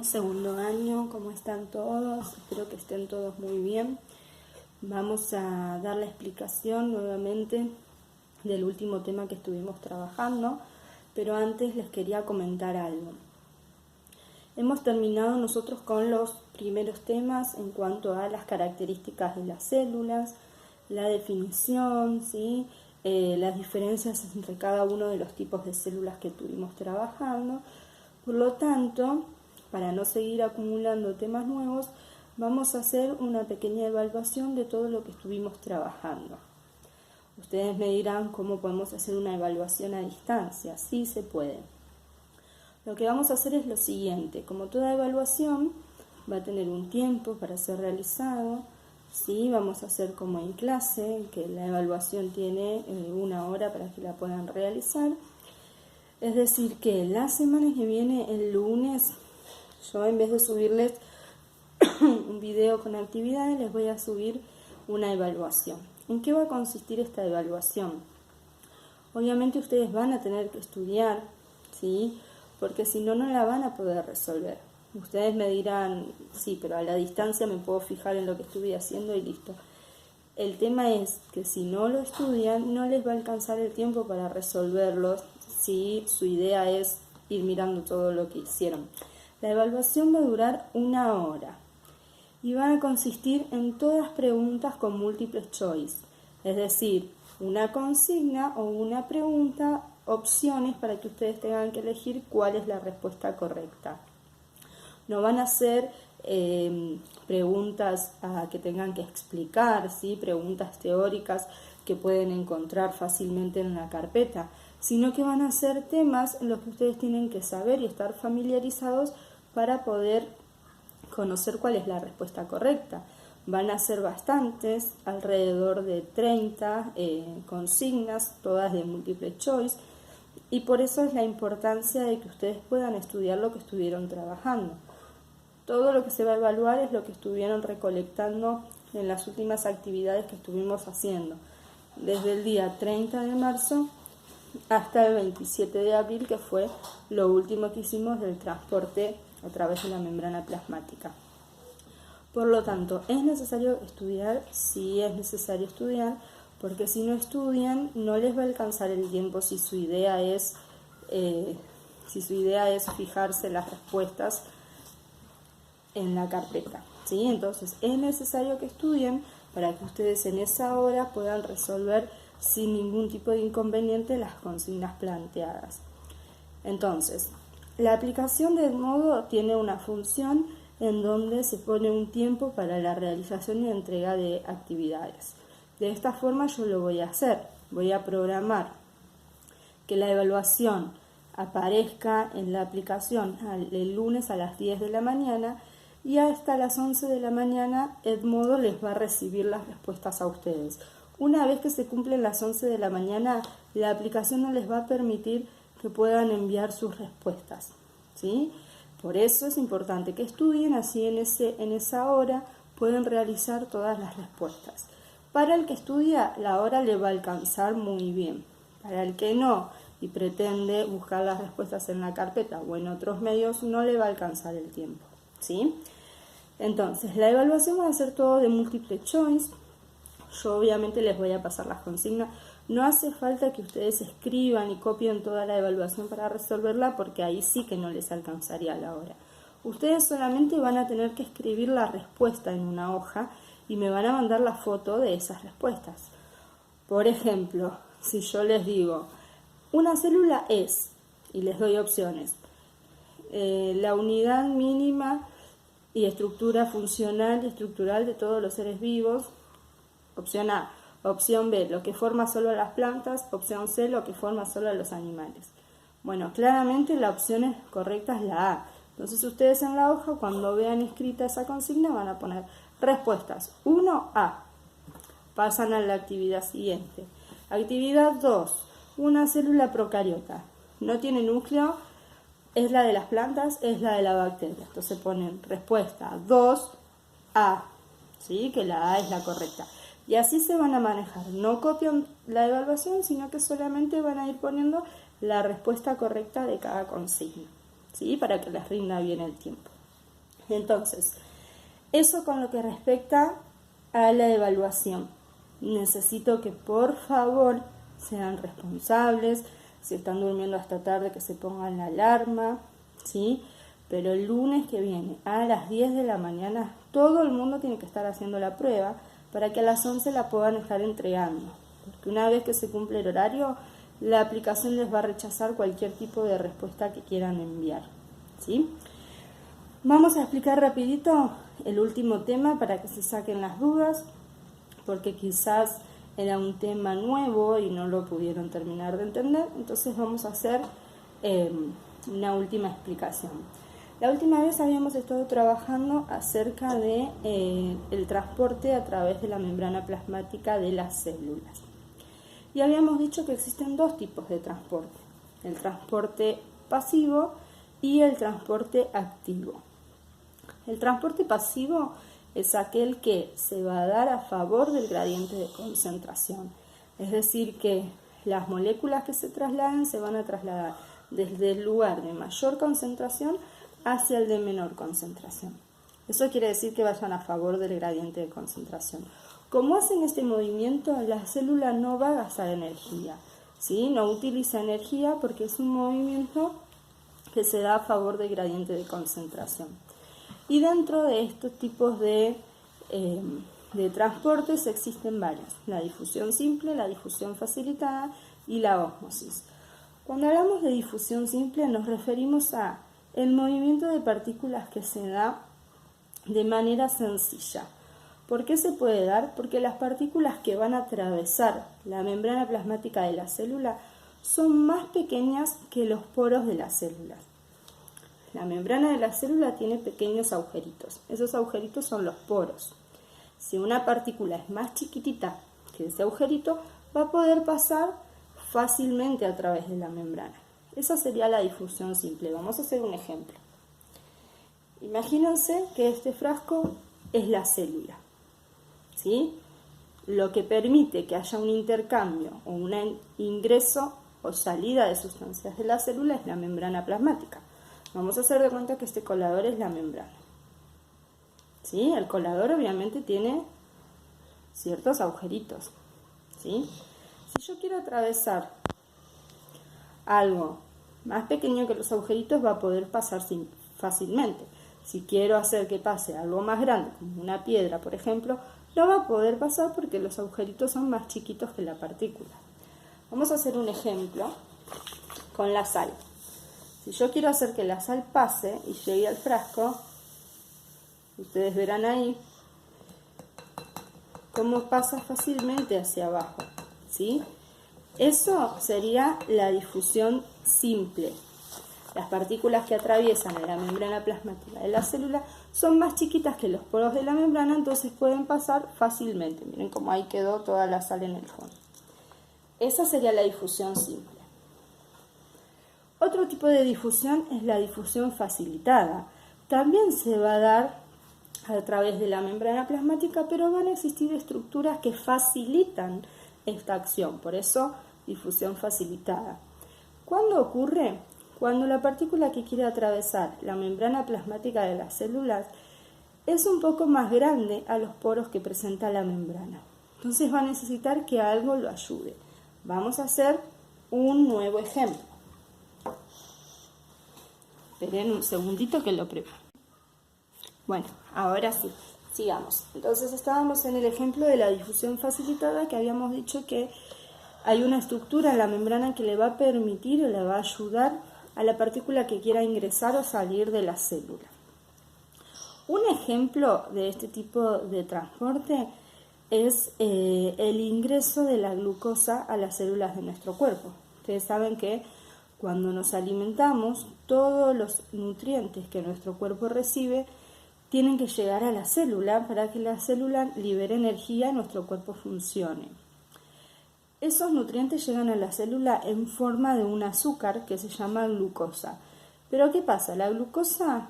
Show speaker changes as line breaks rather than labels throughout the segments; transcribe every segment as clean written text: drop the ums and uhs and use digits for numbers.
Segundo año, ¿cómo están todos? Espero que estén todos muy bien. Vamos a dar la explicación nuevamente del último tema que estuvimos trabajando, pero antes les quería comentar algo. Hemos terminado nosotros con los primeros temas en cuanto a las características de las células, la definición, ¿sí? Las diferencias entre cada uno de los tipos de células que estuvimos trabajando. Por lo tanto, para no seguir acumulando temas nuevos, vamos a hacer una pequeña evaluación de todo lo que estuvimos trabajando. Ustedes me dirán cómo podemos hacer una evaluación a distancia. Sí se puede. Lo que vamos a hacer es lo siguiente. Como toda evaluación va a tener un tiempo para ser realizado, ¿sí? Vamos a hacer como en clase, que la evaluación tiene 1 hora para que la puedan realizar. Es decir, que la semana que viene, el lunes, yo en vez de subirles un video con actividades, les voy a subir una evaluación. ¿En qué va a consistir esta evaluación? Obviamente ustedes van a tener que estudiar, ¿sí? Porque si no, no la van a poder resolver. Ustedes me dirán, sí, pero a la distancia me puedo fijar en lo que estuve haciendo y listo. El tema es que si no lo estudian, no les va a alcanzar el tiempo para resolverlo si su idea es ir mirando todo lo que hicieron. La evaluación va a durar 1 hora y va a consistir en todas preguntas con múltiples choice, es decir, una consigna o una pregunta, opciones para que ustedes tengan que elegir cuál es la respuesta correcta. No van a ser preguntas que tengan que explicar, ¿sí? Preguntas teóricas que pueden encontrar fácilmente en la carpeta, sino que van a ser temas en los que ustedes tienen que saber y estar familiarizados para poder conocer cuál es la respuesta correcta. Van a ser bastantes, alrededor de 30 consignas, todas de múltiple choice, y por eso es la importancia de que ustedes puedan estudiar lo que estuvieron trabajando. Todo lo que se va a evaluar es lo que estuvieron recolectando en las últimas actividades que estuvimos haciendo, desde el día 30 de marzo hasta el 27 de abril, que fue lo último que hicimos del transporte a través de la membrana plasmática. Por lo tanto, ¿es necesario estudiar? Sí, es necesario estudiar, porque si no estudian no les va a alcanzar el tiempo si su idea es fijarse las respuestas en la carpeta, ¿sí? Entonces es necesario que estudien para que ustedes en esa hora puedan resolver sin ningún tipo de inconveniente las consignas planteadas. Entonces, la aplicación de Edmodo tiene una función en donde se pone un tiempo para la realización y entrega de actividades. De esta forma yo lo voy a hacer. Voy a programar que la evaluación aparezca en la aplicación el lunes a las 10 de la mañana y hasta las 11 de la mañana Edmodo les va a recibir las respuestas a ustedes. Una vez que se cumplen las 11 de la mañana, la aplicación no les va a permitir que puedan enviar sus respuestas, ¿sí? Por eso es importante que estudien, así en esa hora pueden realizar todas las respuestas. Para el que estudia, la hora le va a alcanzar muy bien. Para el que no y pretende buscar las respuestas en la carpeta o en otros medios, no le va a alcanzar el tiempo, ¿sí? Entonces, la evaluación va a ser todo de múltiple choice. Yo obviamente les voy a pasar las consignas. No hace falta que ustedes escriban y copien toda la evaluación para resolverla, porque ahí sí que no les alcanzaría la hora. Ustedes solamente van a tener que escribir la respuesta en una hoja y me van a mandar la foto de esas respuestas. Por ejemplo, si yo les digo, una célula es, y les doy opciones, la unidad mínima y estructura funcional y estructural de todos los seres vivos. Opción A. Opción B, lo que forma solo a las plantas. Opción C, lo que forma solo a los animales. Bueno, claramente la opción correcta es la A. Entonces ustedes en la hoja, cuando vean escrita esa consigna, van a poner respuestas 1A. Pasan a la actividad siguiente. Actividad 2. Una célula procariota. No tiene núcleo. ¿Es la de las plantas? Es la de la bacteria. Entonces ponen respuesta 2A, ¿sí? Que la A es la correcta. Y así se van a manejar. No copian la evaluación, sino que solamente van a ir poniendo la respuesta correcta de cada consigna, ¿sí? Para que les rinda bien el tiempo. Entonces, eso con lo que respecta a la evaluación. Necesito que por favor sean responsables, si están durmiendo hasta tarde que se pongan la alarma, ¿sí? Pero el lunes que viene a las 10 de la mañana todo el mundo tiene que estar haciendo la prueba para que a las 11 la puedan estar entregando. Porque una vez que se cumple el horario, la aplicación les va a rechazar cualquier tipo de respuesta que quieran enviar, ¿sí? Vamos a explicar rapidito el último tema para que se saquen las dudas, porque quizás era un tema nuevo y no lo pudieron terminar de entender. Entonces vamos a hacer una última explicación. La última vez habíamos estado trabajando acerca de el transporte a través de la membrana plasmática de las células. Y habíamos dicho que existen dos tipos de transporte: el transporte pasivo y el transporte activo. El transporte pasivo es aquel que se va a dar a favor del gradiente de concentración. Es decir, que las moléculas que se trasladan se van a trasladar desde el lugar de mayor concentración hacia el de menor concentración. Eso quiere decir que vayan a favor del gradiente de concentración. Como hacen este movimiento, la célula no va a gastar energía, ¿sí? No utiliza energía porque es un movimiento que se da a favor del gradiente de concentración. Y dentro de estos tipos de transportes existen varios: la difusión simple, la difusión facilitada y la ósmosis. Cuando hablamos de difusión simple nos referimos a el movimiento de partículas que se da de manera sencilla. ¿Por qué se puede dar? Porque las partículas que van a atravesar la membrana plasmática de la célula son más pequeñas que los poros de la célula. La membrana de la célula tiene pequeños agujeritos. Esos agujeritos son los poros. Si una partícula es más chiquitita que ese agujerito, va a poder pasar fácilmente a través de la membrana. Esa sería la difusión simple. Vamos a hacer un ejemplo. Imagínense que este frasco es la célula, ¿sí? Lo que permite que haya un intercambio o un ingreso o salida de sustancias de la célula es la membrana plasmática. Vamos a hacer de cuenta que este colador es la membrana, ¿sí? El colador obviamente tiene ciertos agujeritos, ¿sí? Si yo quiero atravesar algo más pequeño que los agujeritos, va a poder pasar fácilmente. Si quiero hacer que pase algo más grande, como una piedra, por ejemplo, no va a poder pasar porque los agujeritos son más chiquitos que la partícula. Vamos a hacer un ejemplo con la sal. Si yo quiero hacer que la sal pase y llegue al frasco, ustedes verán ahí cómo pasa fácilmente hacia abajo, ¿sí? Eso sería la difusión simple. Las partículas que atraviesan la membrana plasmática de la célula son más chiquitas que los poros de la membrana, entonces pueden pasar fácilmente. Miren cómo ahí quedó toda la sal en el fondo. Esa sería la difusión simple. Otro tipo de difusión es la difusión facilitada. También se va a dar a través de la membrana plasmática, pero van a existir estructuras que facilitan esta acción. Por eso, difusión facilitada. ¿Cuándo ocurre? Cuando la partícula que quiere atravesar la membrana plasmática de las células es un poco más grande a los poros que presenta la membrana. Entonces va a necesitar que algo lo ayude. Vamos a hacer un nuevo ejemplo. Esperen un segundito que lo preparo. Bueno, ahora sí, sigamos. Entonces estábamos en el ejemplo de la difusión facilitada, que habíamos dicho que hay una estructura en la membrana que le va a permitir o le va a ayudar a la partícula que quiera ingresar o salir de la célula. Un ejemplo de este tipo de transporte es el ingreso de la glucosa a las células de nuestro cuerpo. Ustedes saben que cuando nos alimentamos, todos los nutrientes que nuestro cuerpo recibe tienen que llegar a la célula para que la célula libere energía y nuestro cuerpo funcione. Esos nutrientes llegan a la célula en forma de un azúcar que se llama glucosa. Pero ¿qué pasa? La glucosa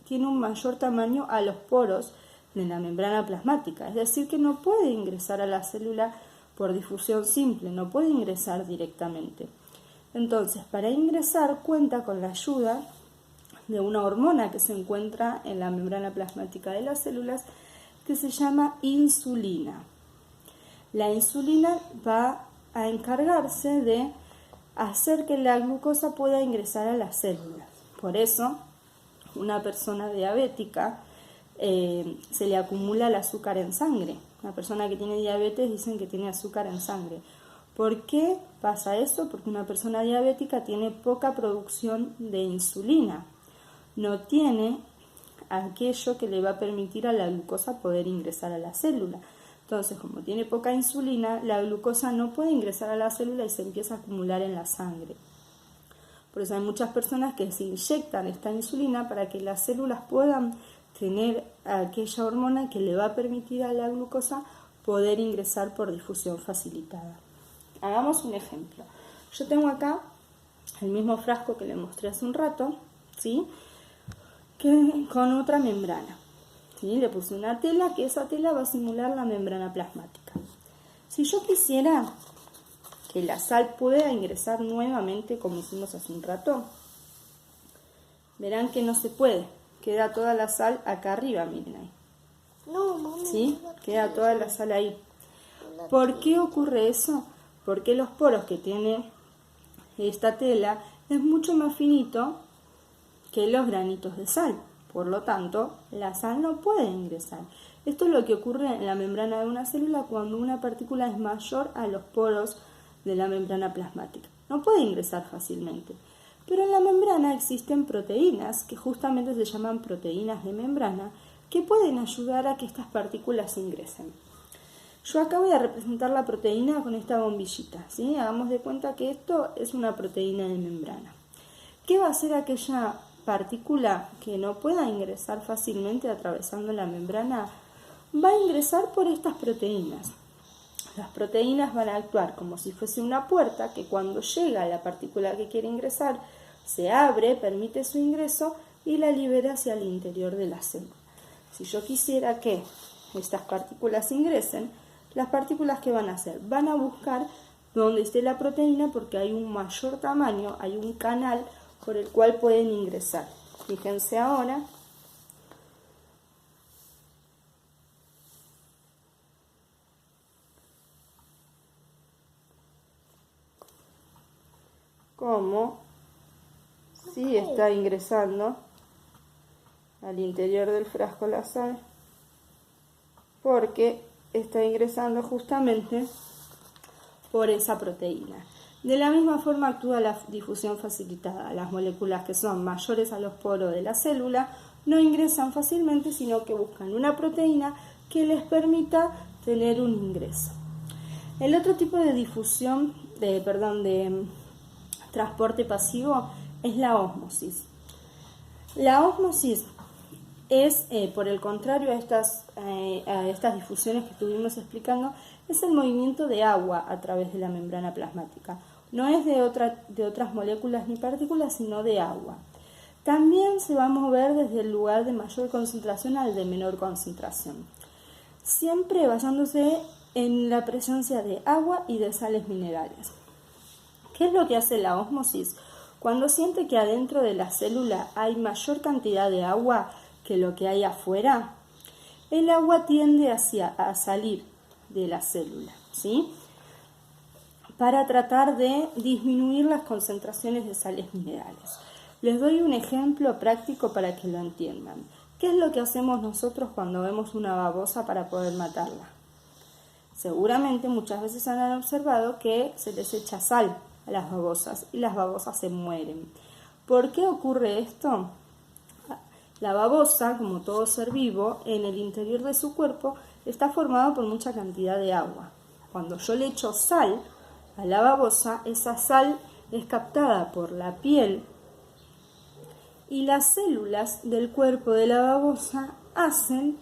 tiene un mayor tamaño a los poros de la membrana plasmática, es decir, que no puede ingresar a la célula por difusión simple, no puede ingresar directamente. Entonces, para ingresar cuenta con la ayuda de una hormona que se encuentra en la membrana plasmática de las células que se llama insulina. La insulina va a encargarse de hacer que la glucosa pueda ingresar a las células. Por eso, una persona diabética se le acumula el azúcar en sangre. Una persona que tiene diabetes dicen que tiene azúcar en sangre. ¿Por qué pasa eso? Porque una persona diabética tiene poca producción de insulina. No tiene aquello que le va a permitir a la glucosa poder ingresar a la célula. Entonces, como tiene poca insulina, la glucosa no puede ingresar a la célula y se empieza a acumular en la sangre. Por eso hay muchas personas que se inyectan esta insulina para que las células puedan tener aquella hormona que le va a permitir a la glucosa poder ingresar por difusión facilitada. Hagamos un ejemplo. Yo tengo acá el mismo frasco que le mostré hace un rato, ¿sí? Con otra membrana. ¿Sí? Le puse una tela, que esa tela va a simular la membrana plasmática. Si yo quisiera que la sal pueda ingresar nuevamente como hicimos hace un rato, verán que no se puede. Queda toda la sal acá arriba, miren ahí.
No, mami.
¿Sí? Queda toda la sal ahí. ¿Por qué ocurre eso? Porque los poros que tiene esta tela es mucho más finito que los granitos de sal. Por lo tanto, la sal no puede ingresar. Esto es lo que ocurre en la membrana de una célula cuando una partícula es mayor a los poros de la membrana plasmática. No puede ingresar fácilmente. Pero en la membrana existen proteínas, que justamente se llaman proteínas de membrana, que pueden ayudar a que estas partículas ingresen. Yo acá voy a representar la proteína con esta bombillita, ¿sí? Hagamos de cuenta que esto es una proteína de membrana. ¿Qué va a hacer aquella partícula que no pueda ingresar fácilmente atravesando la membrana? Va a ingresar por estas proteínas. Las proteínas van a actuar como si fuese una puerta que cuando llega la partícula que quiere ingresar, se abre, permite su ingreso y la libera hacia el interior de la célula. Si yo quisiera que estas partículas ingresen, las partículas ¿qué van a hacer? Van a buscar donde esté la proteína porque hay un mayor tamaño, hay un canal por el cual pueden ingresar. Fíjense ahora. Cómo sí está ingresando al interior del frasco la sal, porque está ingresando justamente por esa proteína. De la misma forma actúa la difusión facilitada. Las moléculas que son mayores a los poros de la célula no ingresan fácilmente, sino que buscan una proteína que les permita tener un ingreso. El otro tipo de difusión, de transporte pasivo es la ósmosis. La ósmosis es, por el contrario a estas difusiones que estuvimos explicando, es el movimiento de agua a través de la membrana plasmática. No es de otras moléculas ni partículas, sino de agua. También se va a mover desde el lugar de mayor concentración al de menor concentración, siempre basándose en la presencia de agua y de sales minerales. ¿Qué es lo que hace la ósmosis? Cuando siente que adentro de la célula hay mayor cantidad de agua que lo que hay afuera, el agua tiende a salir de la célula, ¿sí? Para tratar de disminuir las concentraciones de sales minerales. Les doy un ejemplo práctico para que lo entiendan. ¿Qué es lo que hacemos nosotros cuando vemos una babosa para poder matarla? Seguramente muchas veces han observado que se les echa sal a las babosas y las babosas se mueren. ¿Por qué ocurre esto? La babosa, como todo ser vivo, en el interior de su cuerpo está formado por mucha cantidad de agua. Cuando yo le echo sal a la babosa, esa sal es captada por la piel y las células del cuerpo de la babosa hacen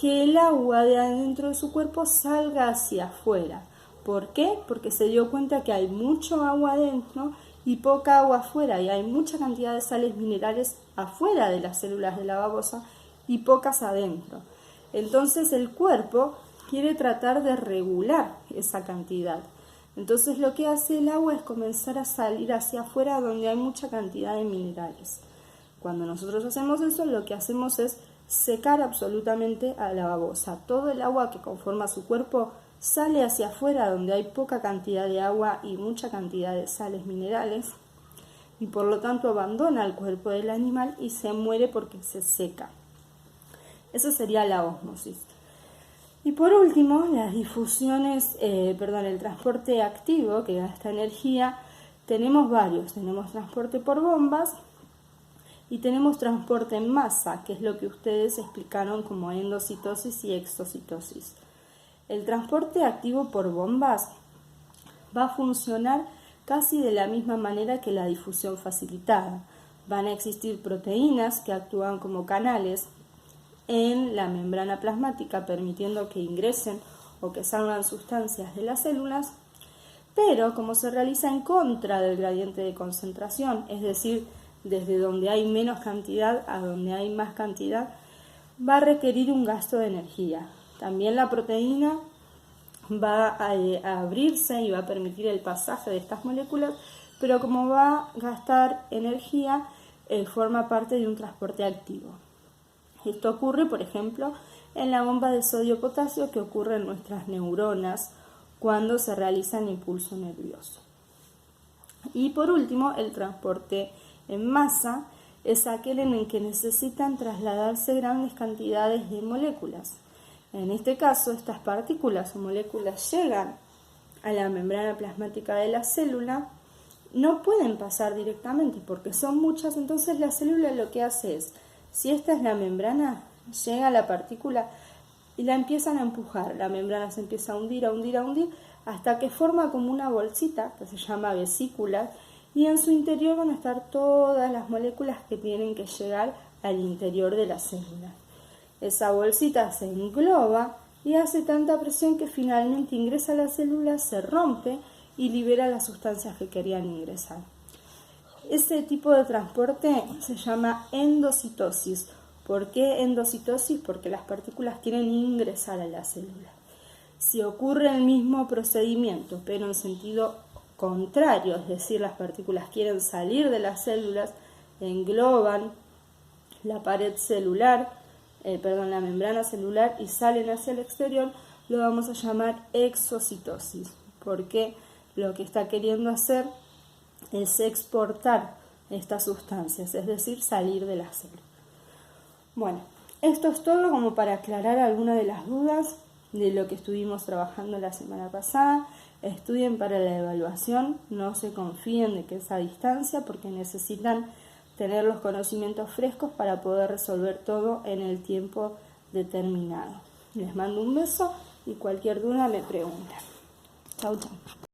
que el agua de adentro de su cuerpo salga hacia afuera. ¿Por qué? Porque se dio cuenta que hay mucho agua adentro y poca agua afuera, y hay mucha cantidad de sales minerales afuera de las células de la babosa y pocas adentro. Entonces el cuerpo quiere tratar de regular esa cantidad. Entonces lo que hace el agua es comenzar a salir hacia afuera donde hay mucha cantidad de minerales. Cuando nosotros hacemos eso, lo que hacemos es secar absolutamente a la babosa. Todo el agua que conforma su cuerpo sale hacia afuera, donde hay poca cantidad de agua y mucha cantidad de sales minerales, y por lo tanto abandona el cuerpo del animal y se muere porque se seca. Eso sería la ósmosis. Y por último, las difusiones, el transporte activo que gasta energía, tenemos varios. Tenemos transporte por bombas y tenemos transporte en masa, que es lo que ustedes explicaron como endocitosis y exocitosis. El transporte activo por bombas va a funcionar casi de la misma manera que la difusión facilitada. Van a existir proteínas que actúan como canales en la membrana plasmática, permitiendo que ingresen o que salgan sustancias de las células, pero como se realiza en contra del gradiente de concentración, es decir, desde donde hay menos cantidad a donde hay más cantidad, va a requerir un gasto de energía. También la proteína va a abrirse y va a permitir el pasaje de estas moléculas, pero como va a gastar energía, forma parte de un transporte activo. Esto ocurre, por ejemplo, en la bomba de sodio-potasio que ocurre en nuestras neuronas cuando se realiza el impulso nervioso. Y por último, el transporte en masa es aquel en el que necesitan trasladarse grandes cantidades de moléculas. En este caso, estas partículas o moléculas llegan a la membrana plasmática de la célula, no pueden pasar directamente porque son muchas, entonces la célula lo que hace es, si esta es la membrana, llega la partícula y la empiezan a empujar, la membrana se empieza a hundir, hasta que forma como una bolsita que se llama vesícula, y en su interior van a estar todas las moléculas que tienen que llegar al interior de la célula. Esa bolsita se engloba y hace tanta presión que finalmente ingresa a la célula, se rompe y libera las sustancias que querían ingresar. Ese tipo de transporte se llama endocitosis. ¿Por qué endocitosis? Porque las partículas quieren ingresar a la célula. Si ocurre el mismo procedimiento, pero en sentido contrario, es decir, las partículas quieren salir de las células, engloban la pared celular, la membrana celular y salen hacia el exterior, lo vamos a llamar exocitosis, porque lo que está queriendo hacer es exportar estas sustancias, es decir, salir de la célula. Bueno, esto es todo como para aclarar algunas de las dudas de lo que estuvimos trabajando la semana pasada. Estudien para la evaluación, no se confíen de que es a distancia porque necesitan tener los conocimientos frescos para poder resolver todo en el tiempo determinado. Les mando un beso y cualquier duda me preguntan. Chau, chau.